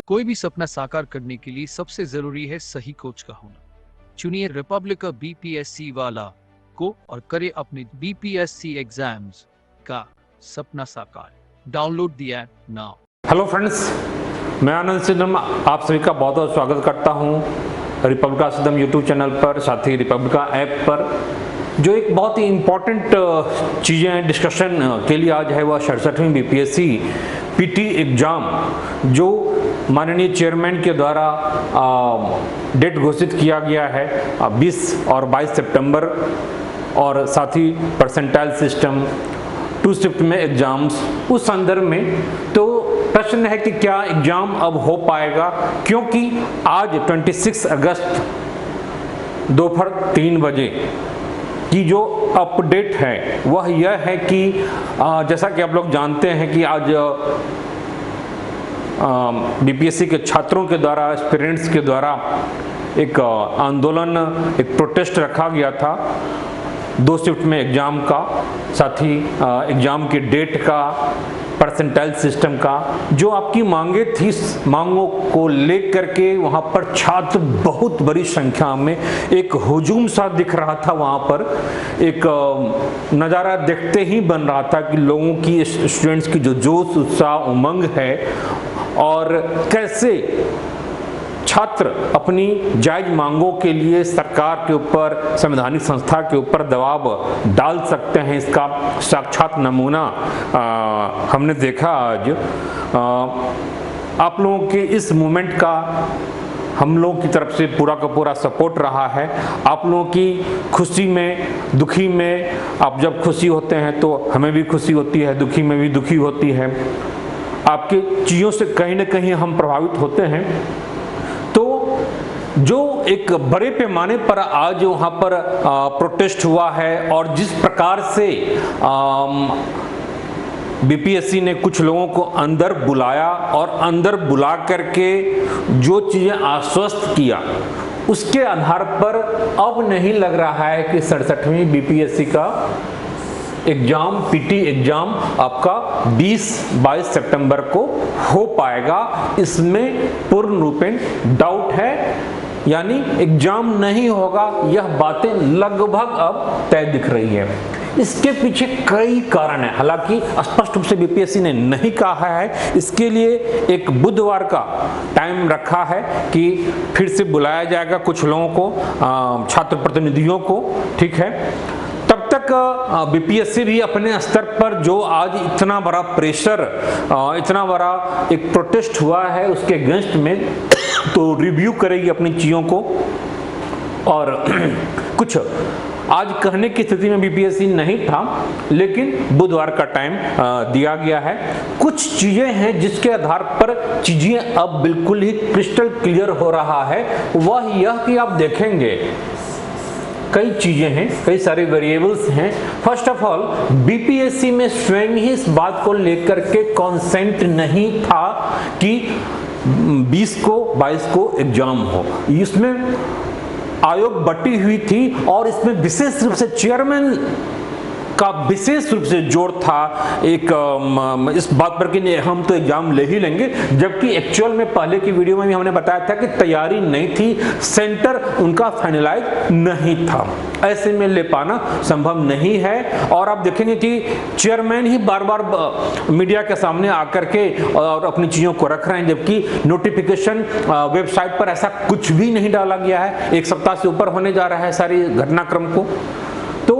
कोई भी सपना साकार करने के लिए सबसे जरूरी है सही कोच का होना। चुनिए रिपब्लिका बीपीएससी वाला को और करे अपने बीपीएससी एग्जाम्स का सपना साकार। Download the app now. Hello friends, मैं आनंद सिद्धम आप सभी का बहुत बहुत स्वागत करता हूं रिपब्लिका सिद्धम यूट्यूब चैनल पर, साथ ही रिपब्लिका ऐप पर। जो एक बहुत ही इम्पोर्टेंट चीज़ें डिस्कशन के लिए आज है वह 67वीं बीपीएससी पीटी एग्ज़ाम जो माननीय चेयरमैन के द्वारा डेट घोषित किया गया है 20 और 22 सितंबर, और साथ ही परसेंटाइल सिस्टम 2 शिफ्ट में एग्जाम्स, उस संदर्भ में तो प्रश्न है कि क्या एग्जाम अब हो पाएगा, क्योंकि आज 26 अगस्त दोपहर 3 बजे की जो अपडेट है वह यह है कि जैसा कि आप लोग जानते हैं कि आज बीपीएससी के छात्रों के द्वारा, एस्पिरेंट्स के द्वारा एक आंदोलन, एक प्रोटेस्ट रखा गया था 2 शिफ्ट में एग्ज़ाम का, साथ ही एग्ज़ाम की डेट का, परसेंटाइल सिस्टम का। जो आपकी मांगे थी, मांगों को लेकर के वहाँ पर छात्र बहुत बड़ी संख्या में, एक हुजूम सा दिख रहा था वहाँ पर। एक नज़ारा देखते ही बन रहा था कि लोगों की, स्टूडेंट्स की जो जोश, उत्साह, उमंग है और कैसे छात्र अपनी जायज मांगों के लिए सरकार के ऊपर, संवैधानिक संस्था के ऊपर दबाव डाल सकते हैं, इसका साक्षात नमूना हमने देखा आज। आप लोगों के इस मूवमेंट का हम लोगों की तरफ से पूरा का पूरा सपोर्ट रहा है। आप लोगों की खुशी में, दुखी में, आप जब खुशी होते हैं तो हमें भी खुशी होती है, दुखी में भी दुखी होती है। आपके चीज़ों से कहीं ना कहीं हम प्रभावित होते हैं। तो जो एक बड़े पैमाने पर आज वहाँ पर प्रोटेस्ट हुआ है, और जिस प्रकार से बीपीएससी ने कुछ लोगों को अंदर बुलाया और अंदर बुला करके जो चीज़ें आश्वस्त किया, उसके आधार पर अब नहीं लग रहा है कि 67वीं बीपीएससी का एग्जाम, पीटी एग्जाम आपका 20-22 सितंबर को हो पाएगा। इसमें पूर्ण रूपेण डाउट है, यानी एग्जाम नहीं होगा, यह बातें लगभग अब तय दिख रही है। इसके पीछे कई कारण है, हालांकि स्पष्ट रूप से बीपीएससी ने नहीं कहा है। इसके लिए एक बुधवार का टाइम रखा है कि फिर से बुलाया जाएगा कुछ लोगों को, छात्र प्रतिनिधियों को, ठीक है। तब तक बीपीएससी भी अपने स्तर पर जो आज इतना बड़ा प्रेशर, इतना बड़ा एक प्रोटेस्ट हुआ है उसके अगेंस्ट में, तो रिव्यू करेगी अपनी चीज़ों को। और कुछ आज कहने की स्थिति में बीपीएससी नहीं था, लेकिन बुधवार का टाइम दिया गया है। कुछ चीज़ें हैं जिसके आधार पर चीज़ें अब बिल्कुल ही क्रिस्टल क्लियर हो रहा है। वह यह कि आप देखेंगे कई चीज़ें हैं, कई सारे वेरिएबल्स हैं। फर्स्ट ऑफ ऑल, बीपीएससी में स्वयं ही इस बात को लेकर के कॉन्सेंट नहीं था कि 20 को 22 को एग्जाम हो। इसमें आयोग बटी हुई थी और इसमें विशेष रूप से चेयरमैन का विशेष रूप से जोर था एक इस बात पर कि हम तो एग्जाम ले ही लेंगे, जबकि एक्चुअल में पहले की वीडियो में भी हमने बताया था कि तैयारी नहीं थी, सेंटर उनका फाइनलाइज नहीं था, ऐसे में ले पाना संभव नहीं है। और आप देखेंगे कि चेयरमैन ही बार बार मीडिया के सामने आकर के और अपनी चीज़ों को रख रहे हैं, जबकि नोटिफिकेशन वेबसाइट पर ऐसा कुछ भी नहीं डाला गया है। 1 सप्ताह से ऊपर होने जा रहा है सारी घटनाक्रम को। तो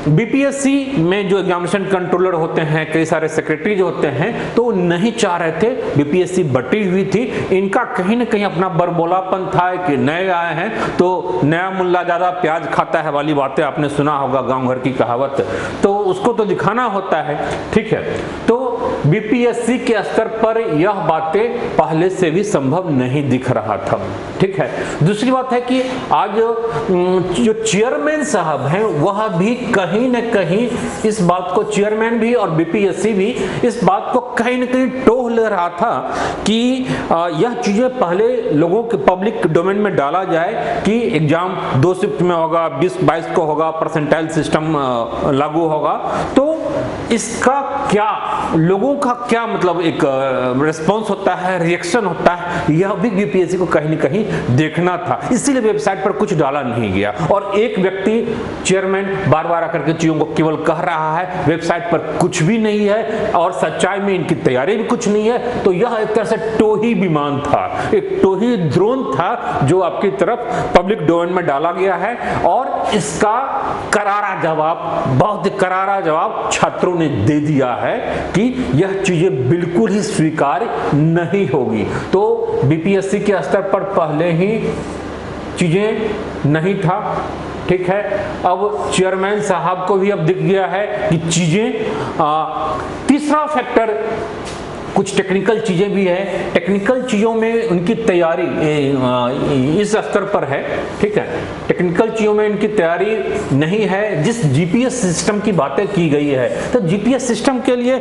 बीपीएससी में जो एग्जामिनेशन कंट्रोलर होते हैं, कई सारे सेक्रेटरी जो होते हैं, तो नहीं चाह रहे थे, बीपीएससी बटी हुई थी। इनका कहीं ना कहीं अपना बरबोलापन था कि नए आए हैं तो नया मुल्ला ज्यादा प्याज खाता है वाली बातें आपने सुना होगा, गांव घर की कहावत। तो उसको तो दिखाना होता है, ठीक है। तो बीपीएससी के स्तर पर यह बातें पहले से भी संभव नहीं दिख रहा था, ठीक है। दूसरी बात है कि आज जो चेयरमैन साहब हैं वह भी कहीं न कहीं इस बात को, चेयरमैन भी और बीपीएससी भी इस बात को कहीं न कहीं टोह ले रहा था कि यह चीजें पहले लोगों के पब्लिक डोमेन में डाला जाए कि एग्जाम 2 शिफ्ट में होगा, 20-22 को होगा, परसेंटाइल सिस्टम लागू होगा। तो इसका क्या लोगों का क्या मतलब एक रिस्पॉन्स होता है, रिएक्शन होता है, यह भी बीपीएससी को कहीं न कहीं देखना था। इसीलिए वेबसाइट पर कुछ डाला नहीं गया और एक व्यक्ति चेयरमैन बार बार आकर के चीजों को केवल कह रहा है, वेबसाइट पर कुछ भी नहीं है और सच्चाई में इनकी तैयारी भी कुछ नहीं है। तो यह एक तरह से टोही विमान था, एक टोही ड्रोन था जो आपकी तरफ पब्लिक डोमेन में डाला गया है और इसका करारा जवाब, बहुत करारा जवाब छात्रों ने दे दिया है कि यह चीजें बिल्कुल ही स्वीकार्य नहीं होगी। तो बीपीएससी के स्तर पर पहले ही चीजें नहीं था, ठीक है। अब चेयरमैन साहब को भी अब दिख गया है कि चीजें तीसरा फैक्टर, कुछ टेक्निकल चीजें भी है, टेक्निकल चीजों में उनकी तैयारी इस स्तर पर है, ठीक है। टेक्निकल चीजों में इनकी तैयारी नहीं है। जिस जीपीएस सिस्टम की बातें की गई है, तो जीपीएस सिस्टम के लिए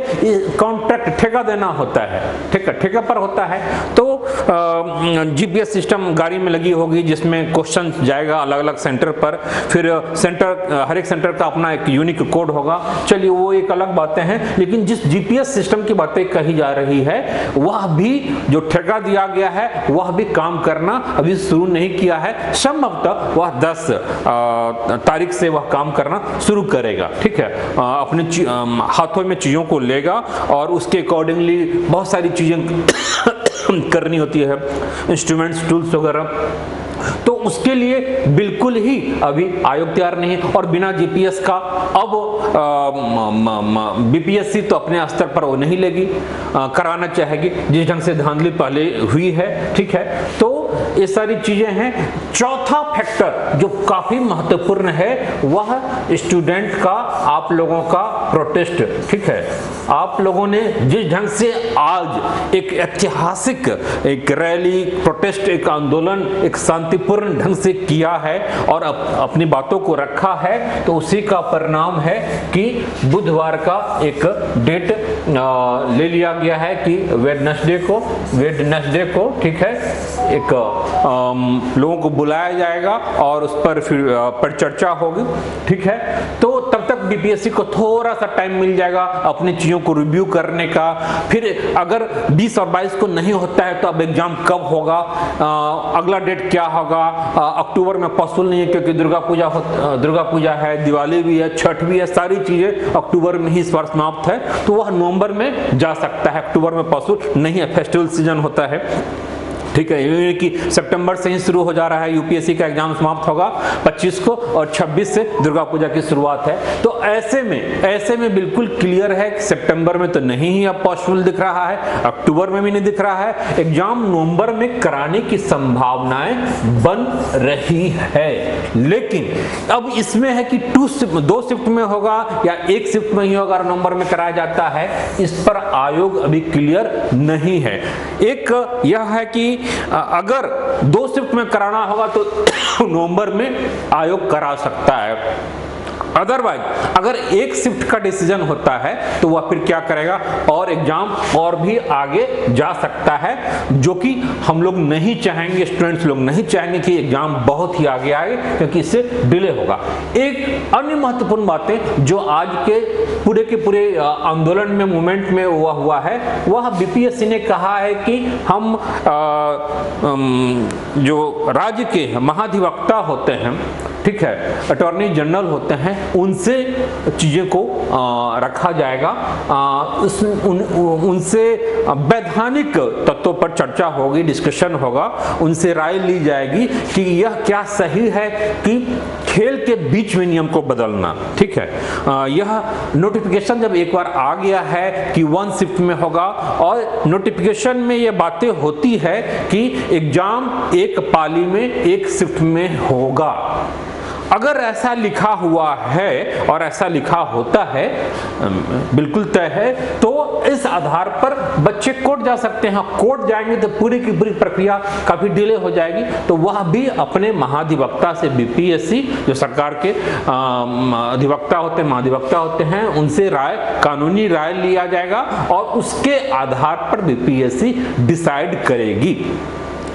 कॉन्ट्रैक्ट ठेका देना होता है, ठीक है, ठेके पर होता है। तो जीपीएस सिस्टम गाड़ी में लगी होगी जिसमें क्वेश्चन जाएगा अलग अलग सेंटर पर, फिर सेंटर, हर एक सेंटर का अपना एक यूनिक कोड होगा। चलिए वो एक अलग बातें हैं, लेकिन जिस जीपीएस सिस्टम की बातें कही जा रही है वह भी जो ठेका दिया गया है वह भी काम करना अभी शुरू नहीं किया है। संभवतः वह 10 तारीख से वह काम करना शुरू करेगा, ठीक है। अपने हाथों में चीजों को लेगा और उसके अकॉर्डिंगली बहुत सारी चीजें करनी होती है, इंस्ट्रूमेंट्स, टूल्स वगैरह। तो उसके लिए बिल्कुल ही अभी आयोग तैयार नहीं है और बिना जीपीएस का अब बीपीएससी तो अपने स्तर पर वो नहीं लेगी, कराना चाहेगी जिस ढंग से धांधली पहले हुई है, ठीक है। तो ये सारी चीजें हैं। चौथा फैक्टर जो काफी महत्वपूर्ण है वह स्टूडेंट का, आप लोगों का प्रोटेस्ट, ठीक है। आप लोगों ने जिस ढंग से आज एक ऐतिहासिक एक रैली, प्रोटेस्ट, एक आंदोलन एक शांतिपूर्ण ढंग से किया है और अपनी बातों को रखा है, तो उसी का परिणाम है कि बुधवार का एक डेट ले लिया गया है कि वेडनेसडे को, ठीक है, एक लोगों को बुलाया जाएगा और उस पर फिर चर्चा होगी, ठीक है। तो तब तक बीपीएससी को थोड़ा सा टाइम मिल जाएगा अपनी चीजों को रिव्यू करने का। फिर अगर 20 और 22 को नहीं होता है तो अब एग्जाम कब होगा, अगला डेट क्या होगा। अक्टूबर में पॉसिबल नहीं है क्योंकि दुर्गा पूजा है, दिवाली भी है, छठ भी है, सारी चीजें अक्टूबर में ही इस बार समाप्त है। तो वह नवंबर में जा सकता है, अक्टूबर में पॉसिबल नहीं है, फेस्टिवल सीजन होता है, ठीक है। ये कि सितंबर से ही शुरू हो जा रहा है, यूपीएससी का एग्जाम समाप्त होगा 25 को और 26 से दुर्गा पूजा की शुरुआत है। तो ऐसे में बिल्कुल क्लियर है कि सितंबर में तो नहीं ही अब पॉसिबल दिख रहा है, अक्टूबर में भी नहीं दिख रहा है। एग्जाम नवंबर में कराने की संभावनाएं बन रही है, लेकिन अब इसमें है कि 2 शिफ्ट में होगा या 1 शिफ्ट में ही होगा और नवंबर में कराया जाता है, इस पर आयोग अभी क्लियर नहीं है। एक यह है कि अगर 2 शिफ्ट में कराना होगा तो नवंबर में आयोग करा सकता है। अदरवाइज अगर 1 शिफ्ट का डिसीजन होता है तो वह फिर क्या करेगा और एग्जाम और भी आगे जा सकता है, जो कि हम लोग नहीं चाहेंगे, स्टूडेंट्स लोग नहीं चाहेंगे कि एग्जाम बहुत ही आगे आए क्योंकि इससे डिले होगा। एक अन्य महत्वपूर्ण बातें जो आज के पूरे आंदोलन में, मूवमेंट में हुआ है, वह बीपीएससी ने कहा है कि हम जो राज्य के महाधिवक्ता होते हैं, ठीक है, अटॉर्नी जनरल होते हैं, उनसे चीजें को रखा जाएगा, उनसे वैधानिक तत्वों पर चर्चा होगी, डिस्कशन होगा, उनसे राय ली जाएगी कि यह क्या सही है कि खेल के बीच में नियम को बदलना, ठीक है। यह नोटिफिकेशन जब एक बार आ गया है कि 1 शिफ्ट में होगा और नोटिफिकेशन में यह बातें होती है कि एग्जाम एक पाली में 1 शिफ्ट में होगा। अगर ऐसा लिखा हुआ है और ऐसा लिखा होता है, बिल्कुल तय है, तो इस आधार पर बच्चे कोर्ट जा सकते हैं। कोर्ट जाएंगे तो पूरी की पूरी प्रक्रिया काफी डिले हो जाएगी। तो वह भी अपने महाधिवक्ता से, बीपीएससी जो सरकार के अधिवक्ता होते हैं, महाधिवक्ता होते हैं, उनसे कानूनी राय लिया जाएगा और उसके आधार पर बीपीएससी डिसाइड करेगी।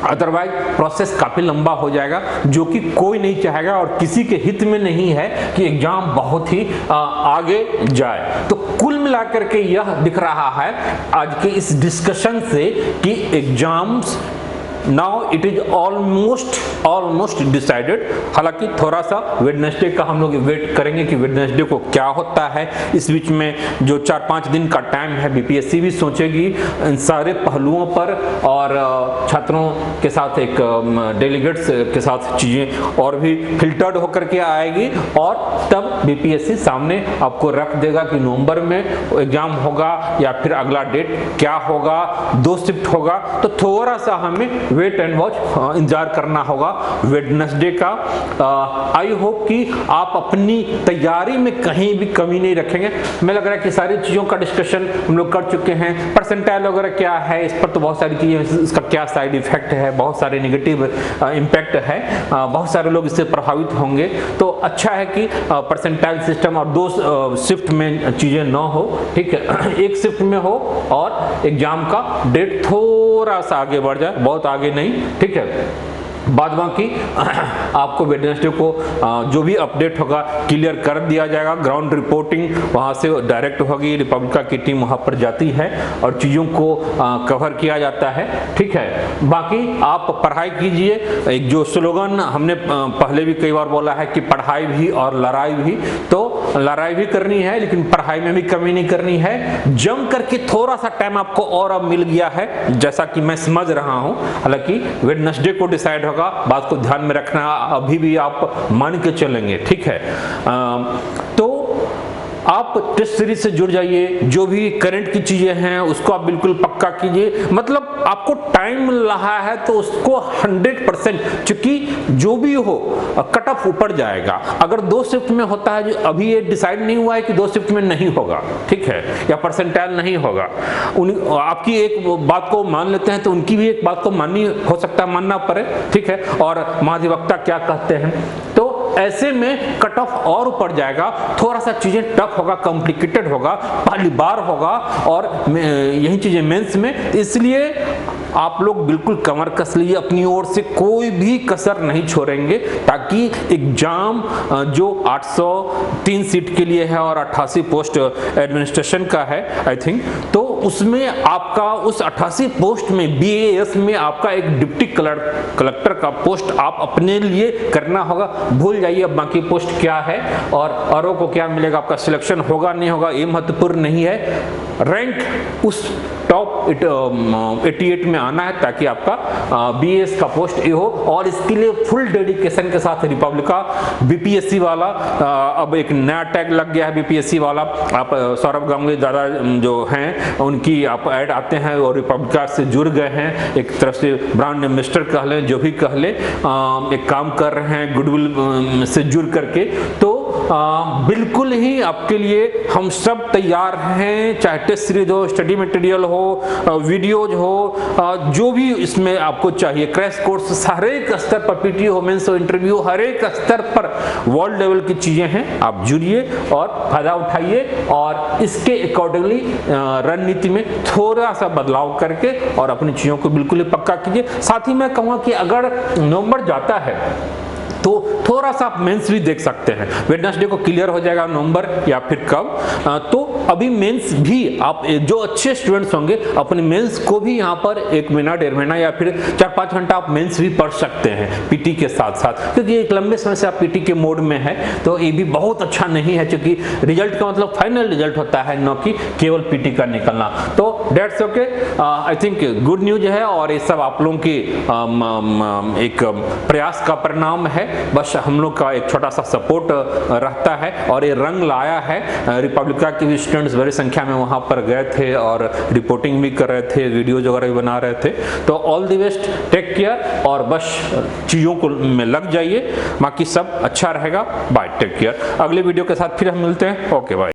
अदरवाइज प्रोसेस काफी लंबा हो जाएगा, जो कि कोई नहीं चाहेगा और किसी के हित में नहीं है कि एग्जाम बहुत ही आगे जाए। तो कुल मिला करके यह दिख रहा है आज के इस डिस्कशन से कि exams now it is almost decided. हालांकि थोड़ा सा वेडनेसडे का हम लोग वेट करेंगे कि वेडनेसडे को क्या होता है। इस बीच में जो 4-5 दिन का टाइम है, बीपीएससी भी सोचेगी इन सारे पहलुओं पर और छात्रों के साथ एक डेलीगेट्स के साथ चीजें और भी फिल्टर्ड होकर के आएगी और तब बीपीएससी सामने आपको रख देगा कि नवंबर में एग्जाम होगा या फिर अगला डेट क्या होगा, 2 शिफ्ट होगा। तो थोड़ा सा हमें वेट एंड वॉच इंतजार करना होगा वेडनेसडे का। आई होप कि आप अपनी तैयारी में कहीं भी कमी नहीं रखेंगे। हमें लग रहा है कि सारी चीजों का डिस्कशन हम लोग कर चुके हैं। परसेंटाइल वगैरह क्या है, इस पर तो बहुत सारी चीजें, इसका क्या साइड इफेक्ट है, बहुत सारे नेगेटिव इम्पैक्ट है, बहुत सारे लोग इससे प्रभावित होंगे। तो अच्छा है कि परसेंटाइल सिस्टम और 2 शिफ्ट में चीजें न हो, ठीक है, 1 शिफ्ट में हो और एग्जाम का डेट थोड़ा सा आगे बढ़ जाए, बहुत आगे नहीं, ठीक है। बाद बाकी आपको वेडनेसडे को जो भी अपडेट होगा क्लियर कर दिया जाएगा। ग्राउंड रिपोर्टिंग वहां से डायरेक्ट होगी, रिपब्लिका की टीम वहां पर जाती है और चीजों को कवर किया जाता है, ठीक है। बाकी आप पढ़ाई कीजिए। एक जो स्लोगन हमने पहले भी कई बार बोला है कि पढ़ाई भी और लड़ाई भी, तो लड़ाई भी करनी है लेकिन पढ़ाई में भी कमी नहीं करनी है। जम करके थोड़ा सा टाइम आपको और अब मिल गया है, जैसा कि मैं समझ रहा हूं। हालांकि वेडनेसडे को डिसाइड होगा, बात को ध्यान में रखना, अभी भी आप मान के चलेंगे, ठीक है। तो आप टेस्ट सीरीज से जुड़ जाइए, जो भी करंट की चीजें हैं उसको आप बिल्कुल पक्का कीजिए। मतलब आपको टाइम मिल रहा है तो उसको 100%, चूंकि जो भी हो कट ऑफ ऊपर जाएगा। अगर 2 शिफ्ट में होता है, जो अभी ये डिसाइड नहीं हुआ है कि 2 शिफ्ट में नहीं होगा, ठीक है, या परसेंटाइल नहीं होगा, आपकी एक बात को मान लेते हैं तो उनकी भी एक बात को माननी हो सकता है, मानना पड़े, ठीक है। और महाधिवक्ता क्या कहते हैं, तो ऐसे में कट ऑफ और ऊपर जाएगा, थोड़ा सा चीजें टफ होगा, कॉम्प्लिकेटेड होगा, पहली बार होगा और यही चीजें मेंस में। इसलिए आप लोग बिल्कुल कमर कस लीजिए, अपनी ओर से कोई भी कसर नहीं छोड़ेंगे, ताकि एग्जाम जो 803 सीट के लिए है और 88 पोस्ट एडमिनिस्ट्रेशन का है आई थिंक, तो उसमें आपका उस 88 पोस्ट में बीएएस में आपका एक डिप्टी कलेक्टर का पोस्ट आप अपने लिए करना होगा। भूल जाइए अब बाकी पोस्ट क्या है और औरों को क्या मिलेगा, आपका सिलेक्शन होगा नहीं होगा ये महत्वपूर्ण नहीं है। रैंक उस टॉप 88 में आना है ताकि आपका बीएस का पोस्ट ये हो, और इसके लिए फुल डेडिकेशन के साथ रिपब्लिका बीपीएससी वाला अब एक नया टैग लग गया है बीपीएससी वाला। आप सौरभ गांगुली दादा जो हैं उनकी आप ऐड आते हैं और रिपब्लिका से जुड़ गए हैं, एक तरफ से ब्रांड एम्बेसडर कह लें, जो भी कह लें, एक काम कर रहे हैं गुडविल से जुड़ करके। तो बिल्कुल ही आपके लिए हम सब तैयार हैं, चाहे टेस्ट सीरीज हो, स्टडी मटेरियल हो, वीडियोज हो, जो भी इसमें आपको चाहिए, क्रैश कोर्स, हर एक स्तर पर पीटी हो, मेंस हो, इंटरव्यू, हर एक स्तर पर वर्ल्ड लेवल की चीजें हैं। आप जुड़िए और फायदा उठाइए और इसके अकॉर्डिंगली रणनीति में थोड़ा सा बदलाव करके और अपनी चीजों को बिल्कुल ही पक्का कीजिए। साथ ही मैं कहूँगा कि अगर नवंबर जाता है तो थोड़ा सा आप मेंस भी देख सकते हैं। वेडनेसडे को क्लियर हो जाएगा नवंबर या फिर कब, तो अभी मेंस भी आप जो अच्छे स्टूडेंट्स होंगे अपने मेंस को भी यहाँ पर 1 महीना 1.5 महीना या फिर 4-5 घंटा आप मेंस भी पढ़ सकते हैं पीटी के साथ साथ, क्योंकि एक लंबे समय से आप पीटी के मोड में है तो ये भी बहुत अच्छा नहीं है, क्योंकि रिजल्ट का मतलब फाइनल रिजल्ट होता है, न कि केवल पीटी का निकलना। तो dates okay, I think good news है और ये सब आप लोगों की एक प्रयास का परिणाम है। बस हम लोग का एक छोटा सा सपोर्ट रहता है और ये रंग लाया है। रिपब्लिका के भी स्टूडेंट्स बड़ी संख्या में वहां पर गए थे और रिपोर्टिंग भी कर रहे थे, वीडियोज वगैरह भी बना रहे थे। तो all the best, take care और बस चीजों को में लग जाइए, बाकी सब अच्छा रहेगा। Bye, take care. अगले वीडियो के साथ फिर हम मिलते हैं। Okay bye.